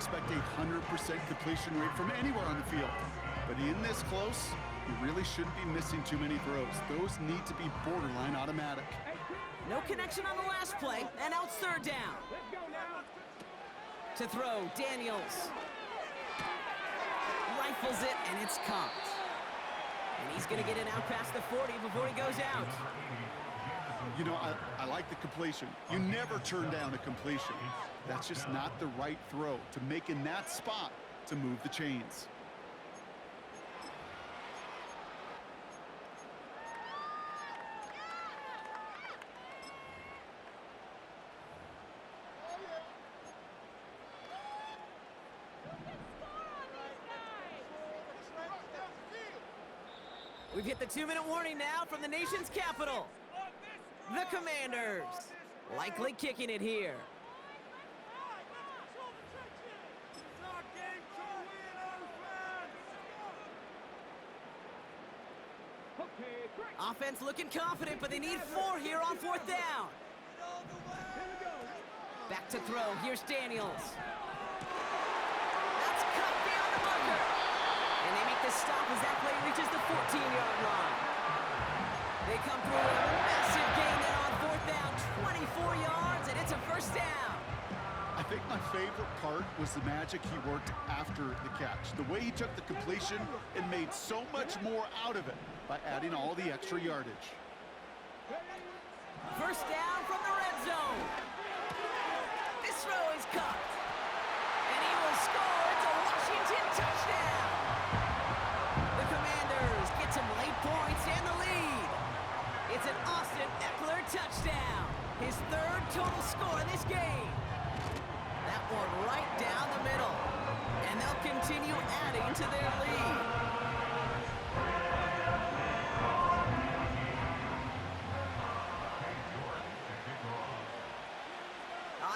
expect a 100% completion rate from anywhere on the field. But in this close, you really shouldn't be missing too many throws. Those need to be borderline automatic. No connection on the last play, and out third down. To throw, Daniels. Rifles it, and it's caught. And he's going to get it out past the 40 before he goes out. You know, I like the completion. You never turn down a completion. That's just not the right throw to make in that spot to move the chains. We've hit the 2-minute warning now from the nation's capital. The Commanders, likely kicking it here. Offense looking confident, but they need 4 here on 4th down. Back to throw, here's Daniels. That's cut beyond the marker. And they make the stop as that play reaches the 14-yard line. They come through with a massive gain there on 4th down, 24 yards, and it's a first down. I think my favorite part was the magic he worked after the catch. The way he took the completion and made so much more out of it by adding all the extra yardage. First down from the red zone. This throw is caught. And he will score. It's a Washington touchdown. The Commanders get some late points and the lead. It's an Austin Eckler touchdown. His 3rd total score in this game. That one right down the middle. And they'll continue adding to their lead.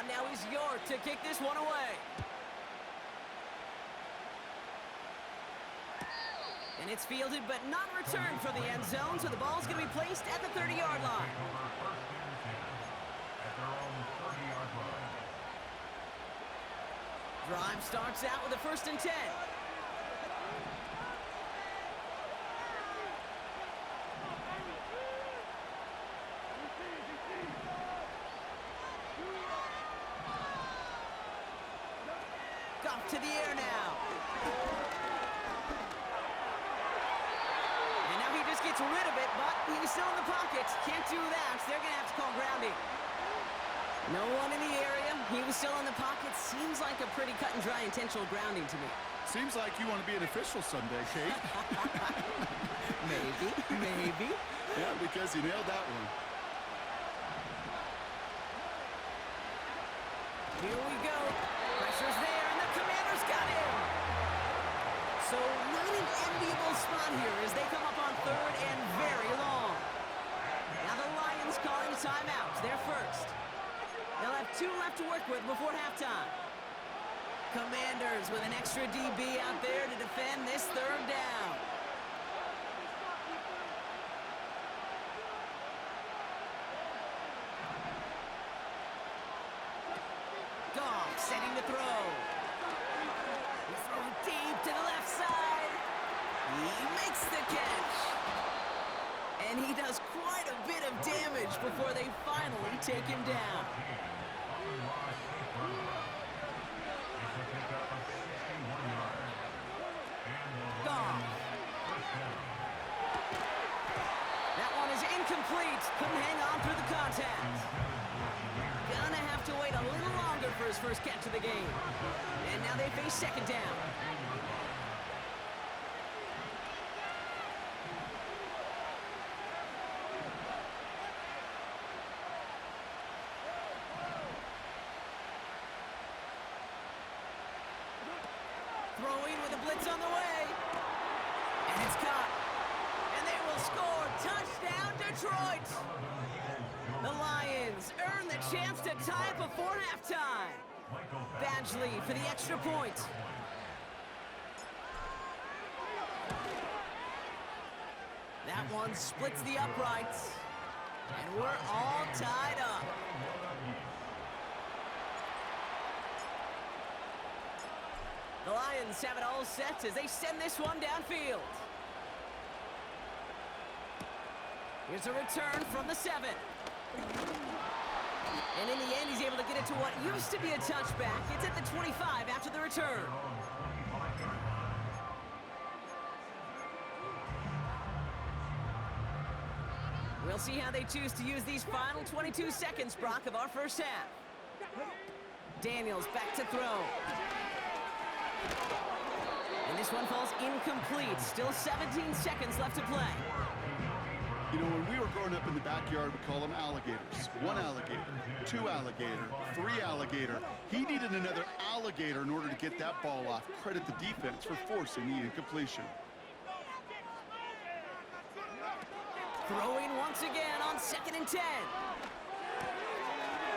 Now he's York to kick this one away. And it's fielded but not returned from the end zone, so the ball's going to be placed at the 30-yard line. Drive starts out with a 1st and 10. Off to the air now. And now he just gets rid of it, but he's still in the pocket. Can't do that, so they're going to have to call grounding. No one in the area. He was still in the pocket. Seems like a pretty cut and dry intentional grounding to me. Seems like you want to be an official someday, Kate. Maybe. Yeah, because you nailed that one. Here we go. Pressure's there, and the Commanders got him. So not an enviable spot here as they come up on 3rd and very long. Now the Lions calling timeouts. They're first. They'll have 2 left to work with before halftime. Commanders with an extra DB out there to defend this 3rd down. Goff setting to throw. He's throwing deep to the left side. He makes the catch. And he does quite a bit of damage before they finally take him down. Goff. That one is incomplete. Couldn't hang on through the contact. Gonna have to wait a little longer for his first catch of the game. And now they face 2nd down. Throwing with a blitz on the way. And it's caught. And they will score. Touchdown, Detroit. The Lions earn the chance to tie it before halftime. Badgley for the extra point. That one splits the uprights. And we're all tied up. The Lions have it all set as they send this one downfield. Here's a return from the 7. And in the end, he's able to get it to what used to be a touchback. It's at the 25 after the return. We'll see how they choose to use these final 22 seconds, Brock, of our first half. Daniels back to throw. And this one falls incomplete. Still 17 seconds left to play. You know, when we were growing up in the backyard, we call them alligators. 1 alligator, 2 alligator, 3 alligator. He needed another alligator in order to get that ball off. Credit the defense for forcing the incompletion. Throwing once again on 2nd and 10.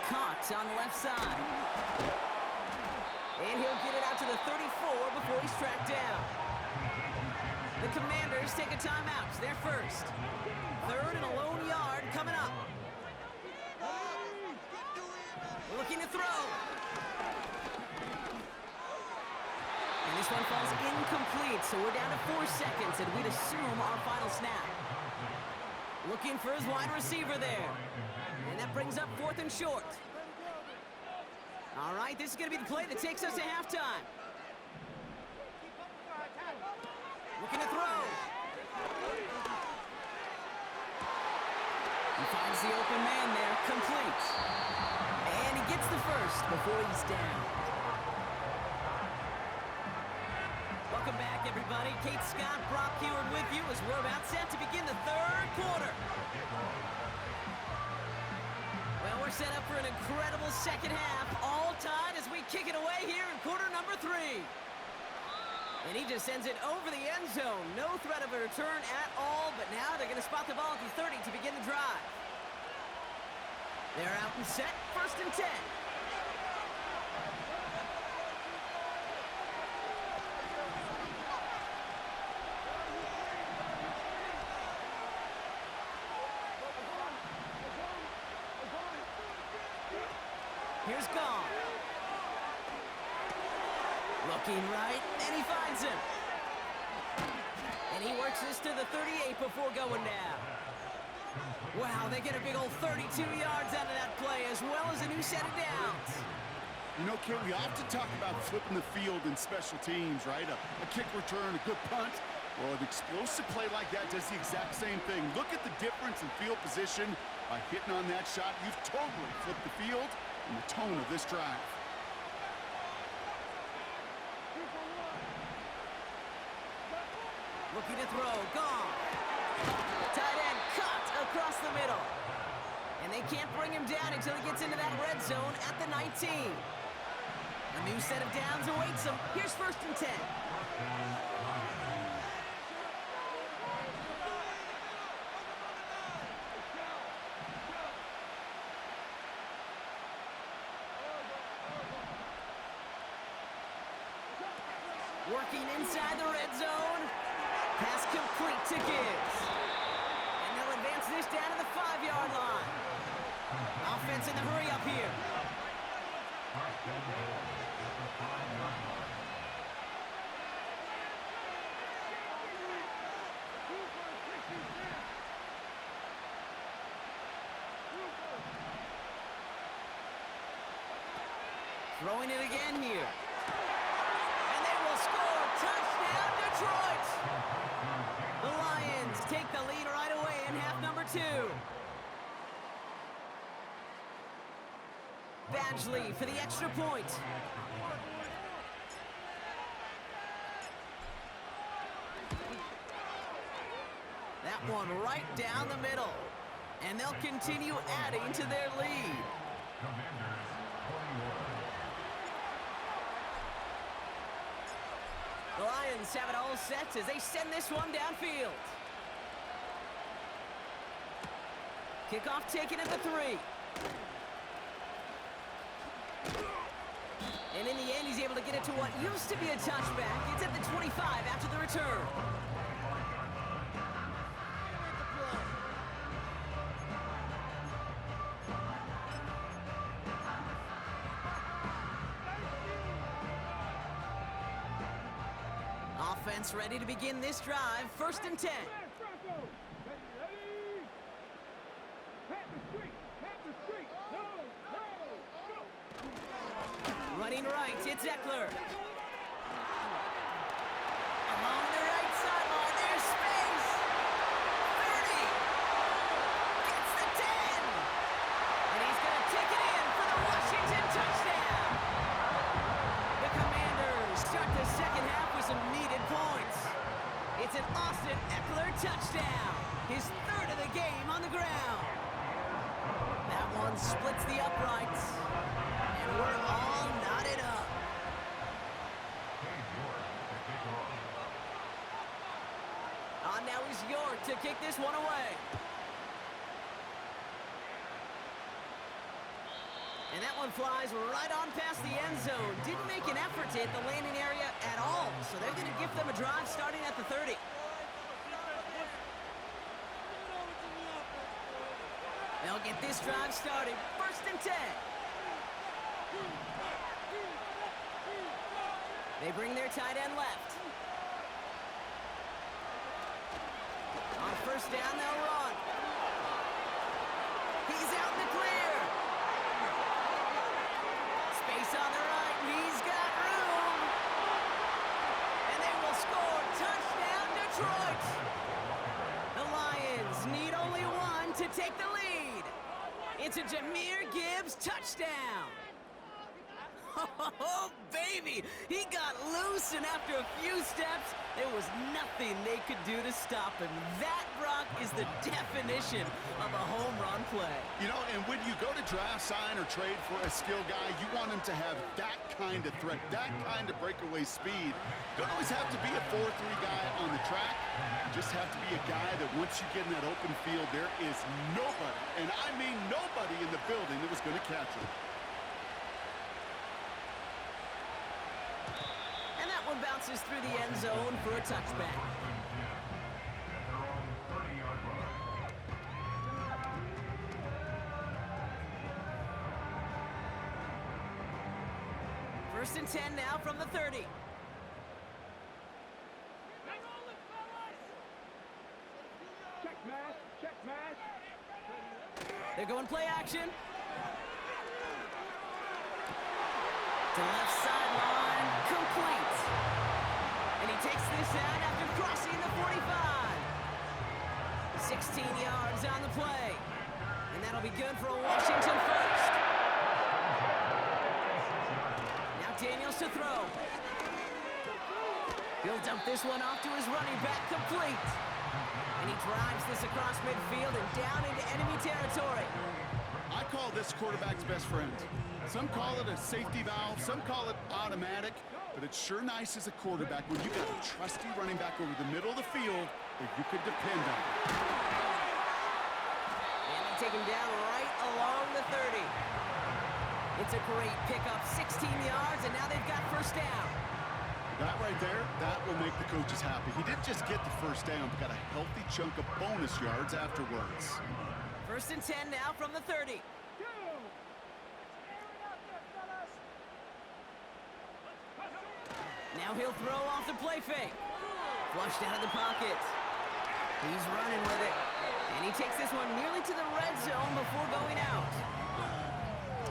Caught on the left side. And he'll get it out to the 34 before he's tracked down. The Commanders take a timeout. They're first. 3rd and a lone yard coming up. Looking to throw. And this one falls incomplete, so we're down to 4 seconds, and we'd assume our final snap. Looking for his wide receiver there. And that brings up 4th and short. All right, this is going to be the play that takes us to halftime. Looking to throw. He finds the open man there, complete. And he gets the first before he's down. Welcome back, everybody. Kate Scott, Brock Heward with you as we're about set to begin the 3rd quarter. Well, we're set up for an incredible second half, all tied as we kick it away here in quarter number 3. And he just sends it over the end zone. No threat of a return at all, but now they're going to spot the ball at the 30 to begin the drive. They're out and set, 1st and 10. Here's Gong. Looking right, and he finds him. And he works this to the 38 before going down. Wow, they get a big old 32 yards out of that play, as well as a new set of downs. You know, Kate, we often talk about flipping the field in special teams, right? A kick return, a good punt. Well, an explosive play like that does the exact same thing. Look at the difference in field position. By hitting on that shot, you've totally flipped the field and the tone of this drive. Looking to throw, gone. Tight end cut across the middle. And they can't bring him down until he gets into that red zone at the 19. A new set of downs awaits him. Here's 1st and 10. Working inside the red zone. Pass complete to Gibbs. And they'll advance this down to the 5-yard line. Offense in the hurry up here. Throwing it again here. And they will score. Touchdown, Detroit! The Lions take the lead right away in half number 2. Badgley for the extra point. That one right down the middle. And they'll continue adding to their lead. The Lions have it all set as they send this one downfield. Kickoff taken at the 3. And in the end, he's able to get it to what used to be a touchback. It's at the 25 after the return. Offense ready to begin this drive. 1st and 10. Running right, it's Eckler. Along the right sideline, there's space. 30. Gets the 10. And he's going to take it in for the Washington touchdown. The Commanders start the second half with some needed points. It's an Austin Eckler touchdown. His 3rd of the game on the ground. That one splits the uprights. And we're all knotted up. On now is York to kick this one away. And that one flies right on past the end zone. Didn't make an effort to hit the landing area at all. So they're going to give them a drive starting at the 30. They'll get this drive started. 1st and 10. They bring their tight end left. On 1st down, they'll run. He's out in the clear. Space on the right. He's got room. And they will score. Touchdown, Detroit. The Lions need only one to take the lead. It's a Jahmyr Gibbs touchdown. Oh, baby! He got loose, and after a few steps, there was nothing they could do to stop him. That, Brock, is the definition of a home run play. You know, and when you go to draft, sign, or trade for a skill guy, you want him to have that kind of threat, that kind of breakaway speed. Don't always have to be a 4-3 guy on the track. You just have to be a guy that once you get in that open field, there is nobody, and I mean nobody in the building that was going to catch him. And that one bounces through the end zone for a touchback. First and 10 now from the 30. They're going play action. To left sideline, complete. And he takes this out after crossing the 45. 16 yards on the play. And that'll be good for a Washington first. Now Daniels to throw. He'll dump this one off to his running back, complete. And he drives this across midfield and down into enemy territory. I call this quarterback's best friend. Some call it a safety valve, some call it automatic, but it's sure nice as a quarterback when you got a trusty running back over the middle of the field that you could depend on. And they take him down right along the 30. It's a great pickup, 16 yards, and now they've got 1st down. That right there, that will make the coaches happy. He didn't just get the 1st down, but got a healthy chunk of bonus yards afterwards. 1st and 10 now from the 30. Now he'll throw off the play fake. Flushed out of the pocket. He's running with it. And he takes this one nearly to the red zone before going out.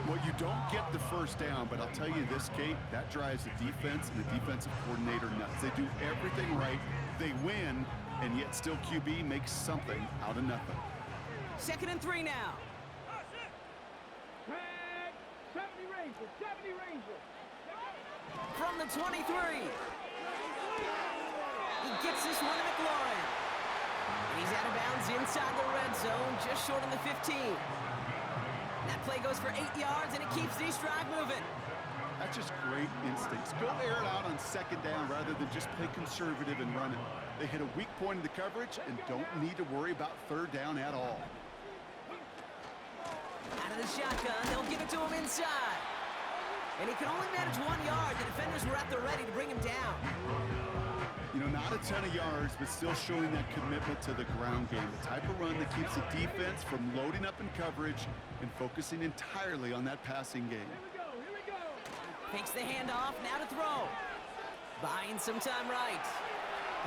Well, you don't get the 1st down, but I'll tell you this, Kate, that drives the defense and the defensive coordinator nuts. They do everything right. They win, and yet still QB makes something out of nothing. 2nd and 3 now. 70 Rangers. From the 23. He gets this one to McLaurin. And he's out of bounds inside the red zone, just short of the 15. That play goes for 8 yards, and it keeps this drive moving. That's just great instincts. Go air it out on 2nd down rather than just play conservative and run it. They hit a weak point in the coverage and don't need to worry about 3rd down at all. Out of the shotgun, they'll give it to him inside. And he can only manage 1 yard. The defenders were at the ready to bring him down. You know, not a ton of yards, but still showing that commitment to the ground game. The type of run that keeps the defense from loading up in coverage and focusing entirely on that passing game. Fakes the handoff, now to throw. Buying some time right.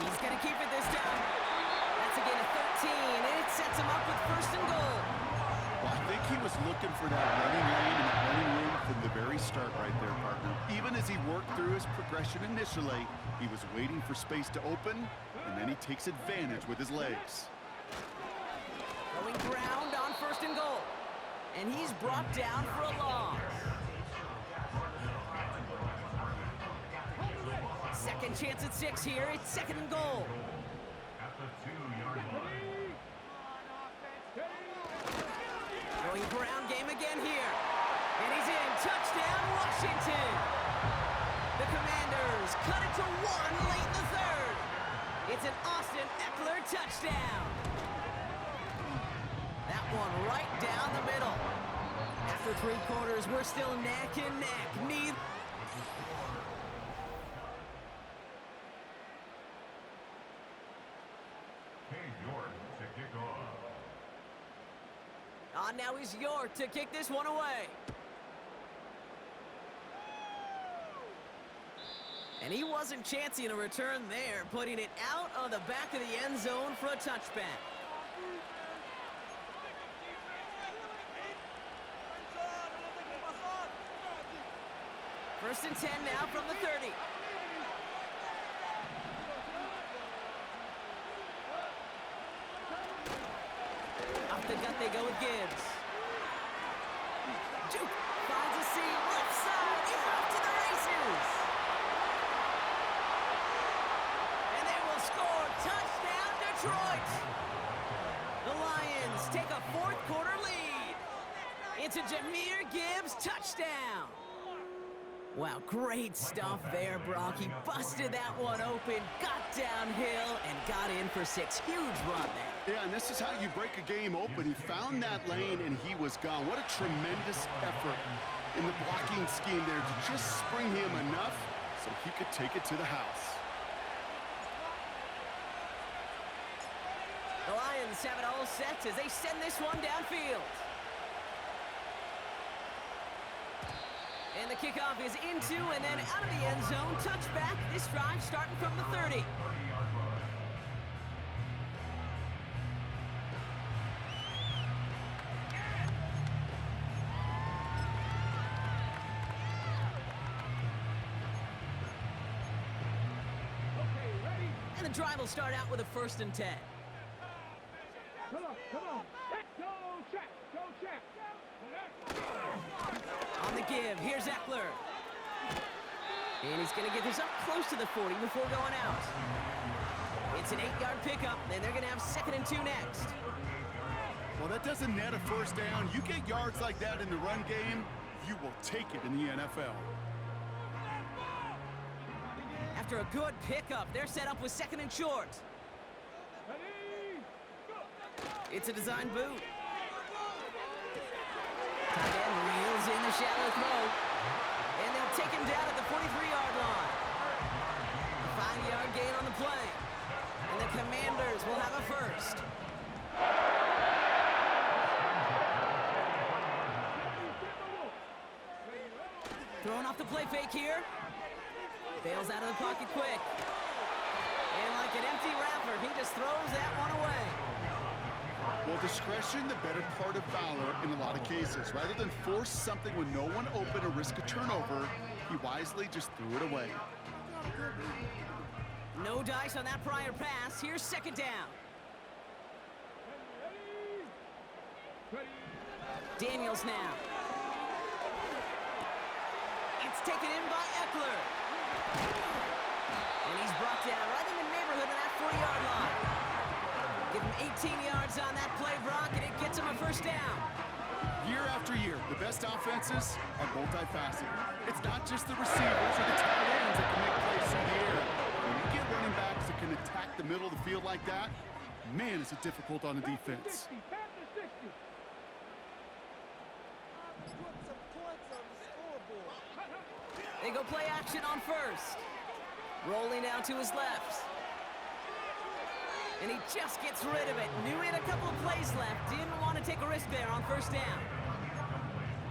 He's going to keep it this time. That's a gain of 13, and it sets him up with first and goal. Well, I think he was looking for that running lane and that running room from the very start right there, partner. Even as he worked through his progression initially, he was waiting for space to open, and then he takes advantage with his legs. Going ground on first and goal. And he's brought down for a loss. Second chance at 6 here. It's second and goal. At the 2-yard line. Going ground game again here. And he's in. Touchdown, Washington. The Commanders cut it to 1 late in the third. It's an Austin Eckler touchdown. That one right down the middle. After 3 quarters, we're still neck and neck. Neither. York to kick off. Now is York to kick this one away. And he wasn't chancing a return there, putting it out on the back of the end zone for a touchback. First and 10 now from the 30. Up the gut they go with Gibbs. Juke finds a seam, left side, he's off to the races. And they will score, touchdown Detroit. The Lions take a 4th quarter lead. It's a Jahmyr Gibbs touchdown. Wow, great stuff there, Brock. He busted that one open, got downhill, and got in for 6. Huge run there. Yeah, and this is how you break a game open. He found that lane, and he was gone. What a tremendous effort in the blocking scheme there to just spring him enough so he could take it to the house. The Lions have it all set as they send this one downfield. And the kickoff is into and then out of the end zone. Touchback, this drive starting from the 30. And the drive will start out with a 1st and 10. Come on. Go check. On the give, here's Eckler. And he's going to get this up close to the 40 before going out. It's an 8-yard pickup, and they're going to have 2nd and 2 next. Well, that doesn't net a first down. You get yards like that in the run game, you will take it in the NFL. After a good pickup, they're set up with 2nd and short. It's a design boot. Tight end reels in the shallow throw. And they'll take him down at the 43-yard line. A 5-yard gain on the play. And the Commanders will have a first. Throwing off the play fake here. Bails out of the pocket quick. And like an empty wrapper, he just throws that one away. Well, discretion, the better part of valor in a lot of cases. Rather than force something with no one open or risk a turnover, he wisely just threw it away. No dice on that prior pass. Here's 2nd down. Daniels now. It's taken in by Eckler. And he's brought down right in the neighborhood of that 40-yard line. Give him 18 yards on that play, Brock, and it gets him a first down. Year after year, the best offenses are multifaceted. It's not just the receivers or the tight ends that can make plays in the air. When you get running backs that can attack the middle of the field like that, man, is it difficult on the defense. They go play action on first. Rolling down to his left. And he just gets rid of it. Knew he had a couple of plays left. Didn't want to take a risk there on first down.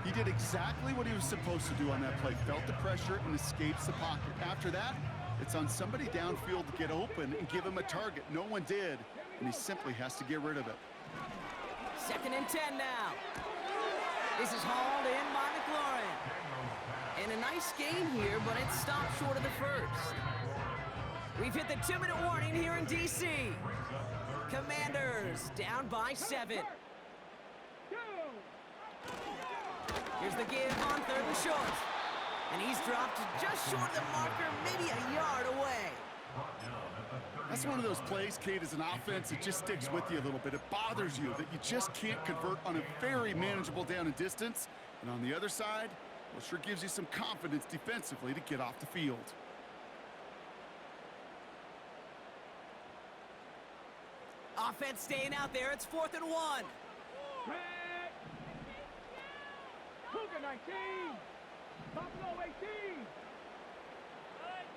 He did exactly what he was supposed to do on that play. Felt the pressure and escapes the pocket. After that, It's on somebody downfield to get open and give him a target. No one did, and he simply has to get rid of it. 2nd and 10 now. This is hauled in by McLaurin. And a nice gain here, but it stopped short of the first. We've hit the 2-minute warning here in D.C. Commanders down by 7. Here's the give on 3rd and short. And he's dropped just short of the marker, maybe a yard away. That's one of those plays, Kate, as an offense, it just sticks with you a little bit. It bothers you that you just can't convert on a very manageable down and distance. And on the other side, well, it sure gives you some confidence defensively to get off the field. Offense staying out there. It's 4th and 1. Red. Cougar 19. Buffalo 18.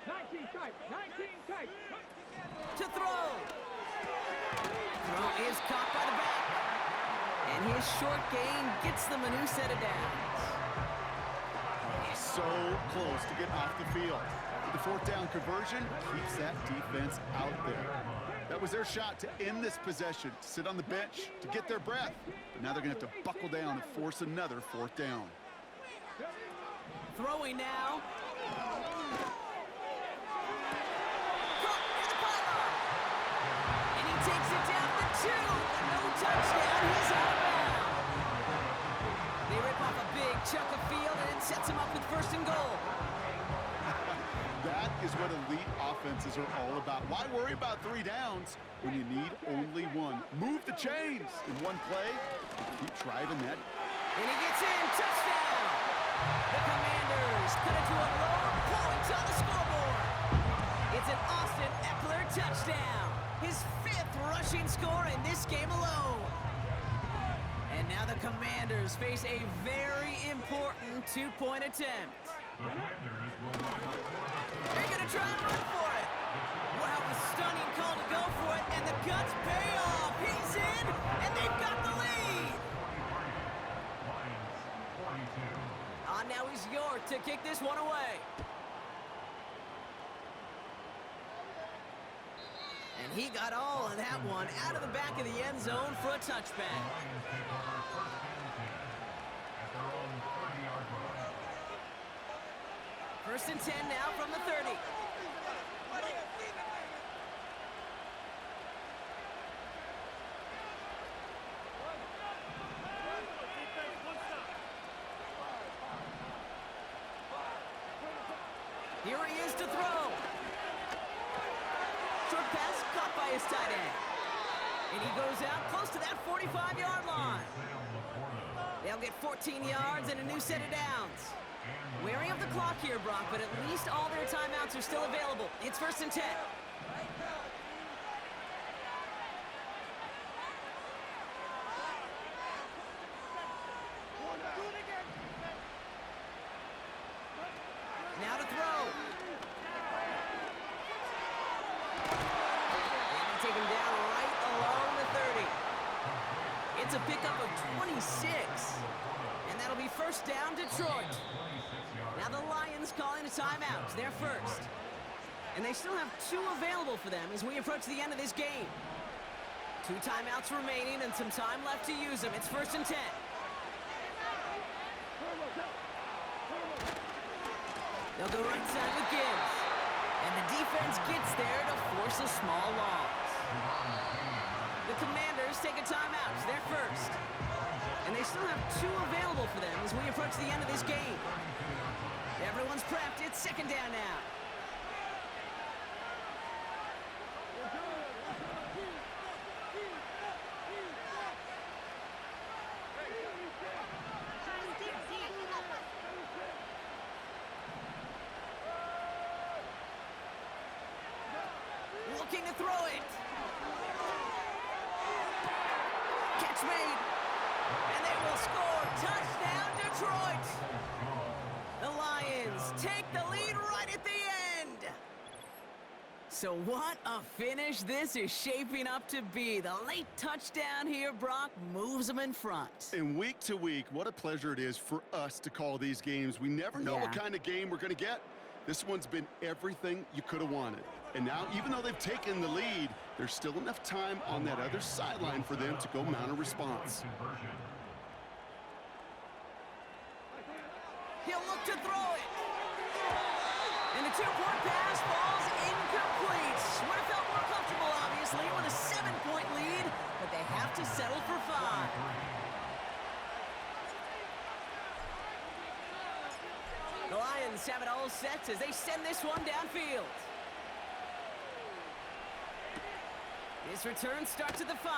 19 tight. 19 tight. To throw. Throw is caught by the back. And his short gain gets them a new set of downs. So close to getting off the field. The 4th down conversion keeps that defense out there. That was their shot to end this possession, to sit on the bench, to get their breath. But now they're going to have to buckle down and force another 4th down. Throwing now. Caught near the pylon. And he takes it down to 2. But no touchdown. He's out of bounds. They rip off a big chunk of field, and it sets him up with 1st and goal. That is what elite offenses are all about. Why worry about 3 downs when you need only 1? Move the chains in one play and keep driving that. And he gets in. Touchdown. The Commanders cut it to a lower point on the scoreboard. It's an Austin Eckler touchdown. His 5th rushing score in this game alone. And now the Commanders face a very important 2-point attempt. They're going to try and run for it. Wow, a stunning call to go for it, and the cuts pay off. He's in, and they've got the lead. Now he's York to kick this one away. And he got all of that one out of the back of the end zone for a touchback. First and 10 now from the 30. Here he is to throw. Short pass caught by his tight end. And he goes out close to that 45-yard line. They'll get 14 yards and a new set of downs. Wary of the clock here, Brock, but at least all their timeouts are still available. It's 1st and 10. Now to throw. And they take him down right along the 30. It's a pickup of 26. And that'll be 1st down, Detroit. Now the Lions calling a timeout. They're first. And they still have 2 available for them as we approach the end of this game. 2 timeouts remaining and some time left to use them. It's 1st and 10. They'll go right side with Gibbs. And the defense gets there to force a small loss. The Commanders take a timeout. They're first. And they still have 2 available for them as we approach the end of this game. Everyone's prepped. It's 2nd down now. Looking to throw it. Catch made. And they will score. Touchdown, Detroit. The Lions take the lead right at the end. So what a finish this is shaping up to be. The late touchdown here, Brock, moves them in front. And week to week, what a pleasure it is for us to call these games. We never know what kind of game we're going to get. This one's been everything you could have wanted. And now, even though they've taken the lead, there's still enough time on that other sideline for them to go mount a response. He'll look to throw it. And the two-point pass falls incomplete. Would have felt more comfortable, obviously, with a 7-point lead, but they have to settle for 5. The Lions have it all set as they send this one downfield. His return starts at the 5.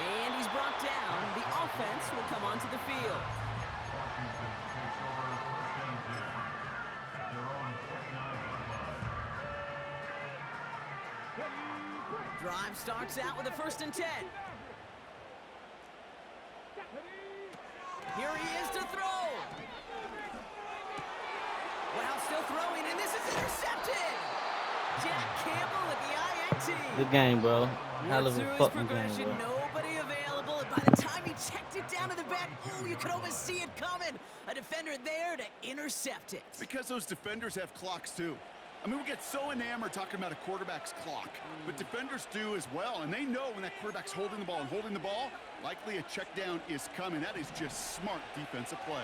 And he's brought down. The offense will come onto the field. Drive starts out with a 1st and 10. Here he is to throw. Well, still throwing, and this is intercepted. Jack Campbell with the INT. Good game, bro. Hell of Through a his fucking game, progression, bro. nobody available, and by the time he checked it down to the back, ooh, you could almost see it coming. A defender there to intercept it. Because those defenders have clocks too. I mean, we get so enamored talking about a quarterback's clock, but defenders do as well, and they know when that quarterback's holding the ball, likely a check down is coming. That is just smart defensive play.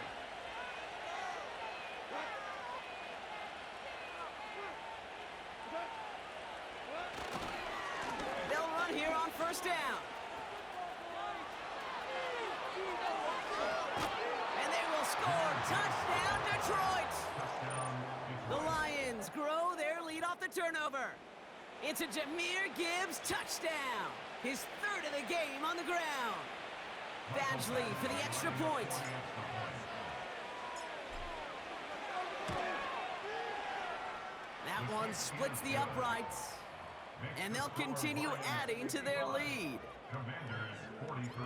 They'll run here on 1st down. And they will score. Touchdown, Detroit. The Lions grow their lead off the turnover. It's a Jahmyr Gibbs touchdown. His 3rd of the game on the ground. Badgley for the extra point. That one splits the uprights. And they'll continue adding to their lead. Commanders 43.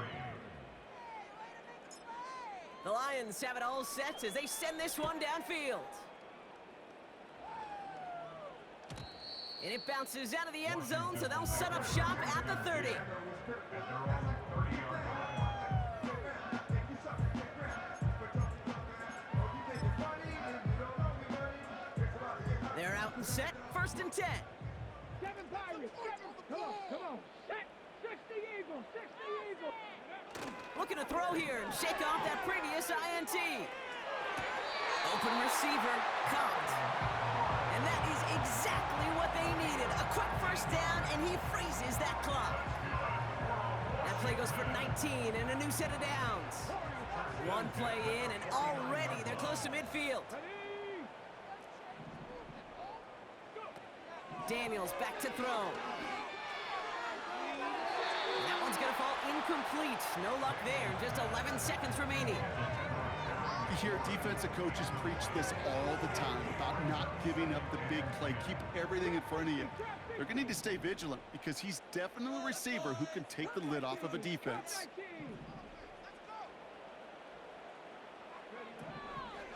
The Lions have it all set as they send this one downfield. And it bounces out of the end zone, so they'll set up shop at the 30. They're out and set, 1st and 10. 7 Pirates, 7. Come on. 60 Eagles, 60 Eagles. Looking to throw here and shake off that previous INT. Open receiver, caught. And that is exactly what they needed. A quick 1st down, and he freezes that clock. That play goes for 19 and a new set of downs. One play in, and already they're close to midfield. Daniels back to throw. That one's going to fall incomplete. No luck there. Just 11 seconds remaining. You hear defensive coaches preach this all the time about not giving up the big play. Keep everything in front of you. They're going to need to stay vigilant because he's definitely a receiver who can take the lid off of a defense.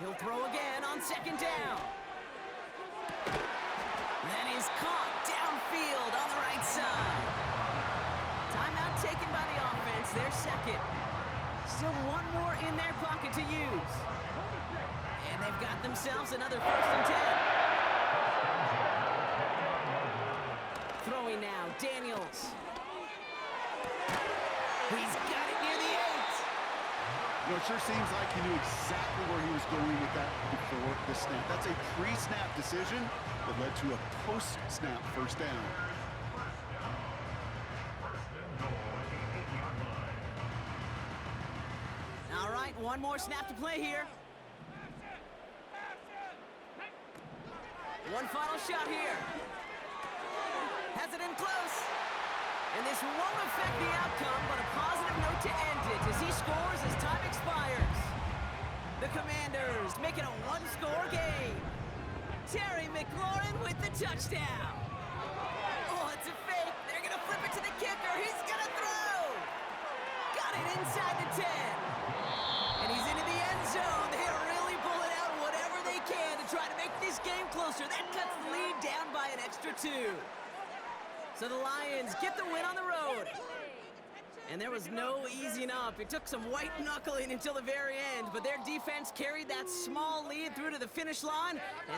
He'll throw again on 2nd down. That is caught downfield on the right side. Timeout taken by the offense, their 2nd. Still one more in their pocket to use. And they've got themselves another 1st and 10. Throwing now, Daniels. He's got it near the 8. You know, it sure seems like he knew exactly where he was going with that before the snap. That's a pre-snap decision that led to a post-snap 1st down. All right, one more snap to play here. One final shot here. Has it in close. And this won't affect the outcome, but a positive note to end it as he scores as time expires. The Commanders make it a 1-score game. Terry McLaurin with the touchdown. Oh, it's a fake. They're going to flip it to the kicker. He's going to throw. Got it inside the 10. And he's into the end zone. They are really pulling out whatever they can to try to make this game closer. That cuts the lead down by an extra 2. So the Lions get the win on the road. And there was no easing up. It took some white knuckling until the very end, but their defense carried that small lead through to the finish line as